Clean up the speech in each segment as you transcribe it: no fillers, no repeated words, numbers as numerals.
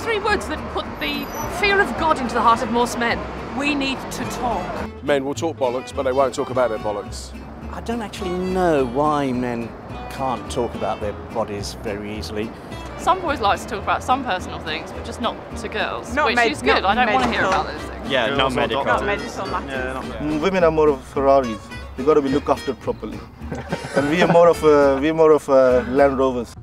three words that put the fear of God into the heart of most men. We need to talk. Men will talk bollocks, but they won't talk about their bollocks. I don't actually know why men can't talk about their bodies very easily. Some boys like to talk about some personal things, but just not to girls, which is good. I don't want to hear about those things. Yeah, not medical. Not medical matters. Yeah, women are more of Ferraris. They got to be looked after properly. And we are more of Land Rovers.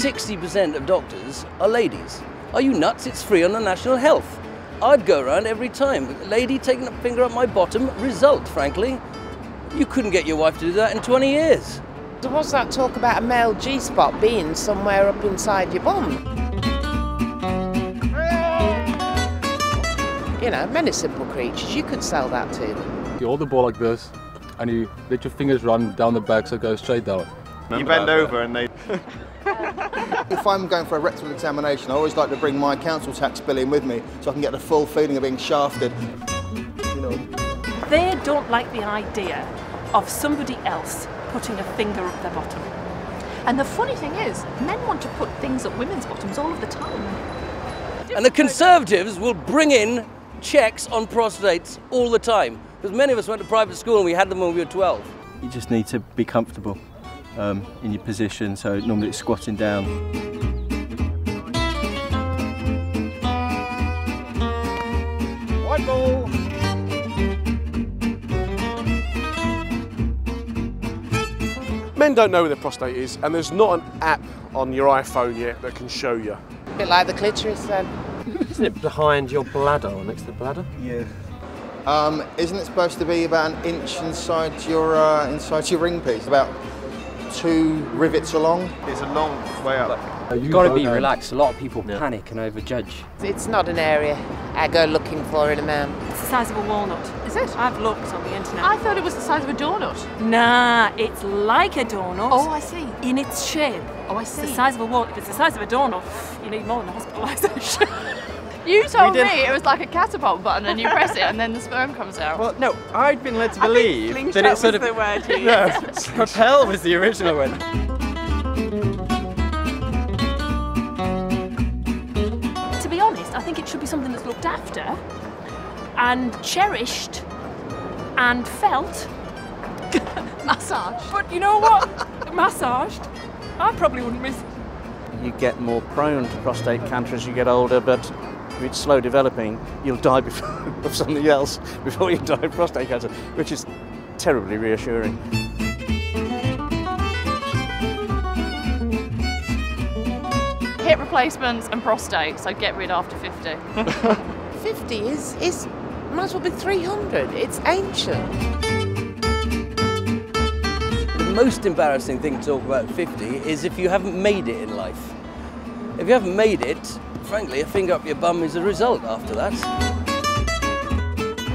%60 of doctors are ladies. Are you nuts? It's free on the National Health. I'd go around every time. A lady taking a finger up my bottom, result, frankly. You couldn't get your wife to do that in 20 years. There was that talk about a male G-spot being somewhere up inside your bum. You know, men are simple creatures. You could sell that to them. You hold the ball like this, and you let your fingers run down the back so it goes straight down. You bend over and they... If I'm going for a rectal examination, I always like to bring my council tax bill in with me so I can get the full feeling of being shafted. You know. They don't like the idea of somebody else putting a finger up their bottom. And the funny thing is, men want to put things up women's bottoms all of the time. And the Conservatives will bring in checks on prostates all the time. Because many of us went to private school and we had them when we were 12. You just need to be comfortable in your position, so normally it's squatting down. White ball! Men don't know where their prostate is, and there's not an app on your iPhone yet that can show you. A bit like the clitoris then. Isn't it behind your bladder or next to the bladder? Yeah. Isn't it supposed to be about an inch inside your ring piece? About 2 rivets along? It's a long way up. You've got to be relaxed. A lot of people panic and overjudge. It's not an area I go looking for in a man. It's the size of a walnut. Is it? I've looked on the internet. I thought it was the size of a doughnut. Nah, it's like a donut. Oh, I see. In its shape. Oh, I It's see. the size of a walnut. If it's the size of a donut, you need more than hospitalisation. You told me it was like a catapult button and you press it and then the sperm comes out. Well, no, I'd been led to believe that it's sort of... the word you No, propel was the original one. To be honest, I think it should be something that's looked after and cherished and felt. Massage. But you know what? Massaged. I probably wouldn't miss it. You get more prone to prostate cancer as you get older, but if it's slow developing, you'll die of something else before you die of prostate cancer, which is terribly reassuring. Hip replacements and prostate, so get rid after 50. 50 is might as well be 300. It's ancient. The most embarrassing thing to talk about at 50 is if you haven't made it in life. If you haven't made it, frankly, a finger up your bum is a result after that.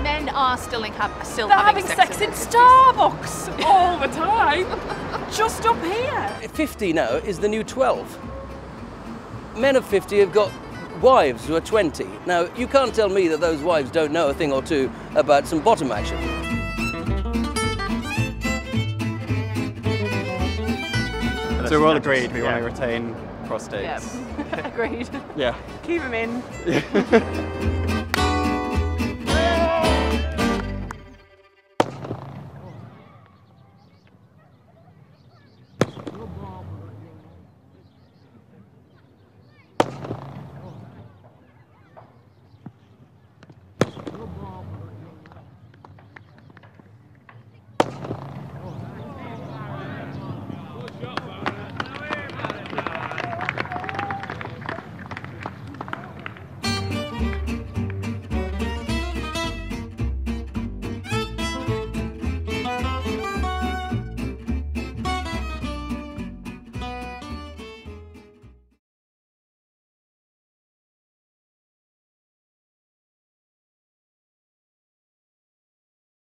Men are still They're having sex in Starbucks all the time. Just up here. 50 now is the new 12. Men of 50 have got wives who are 20. Now, you can't tell me that those wives don't know a thing or two about some bottom action. So we're all agreed we want to retain prostates. Yeah. Agreed. Yeah. Keep them in.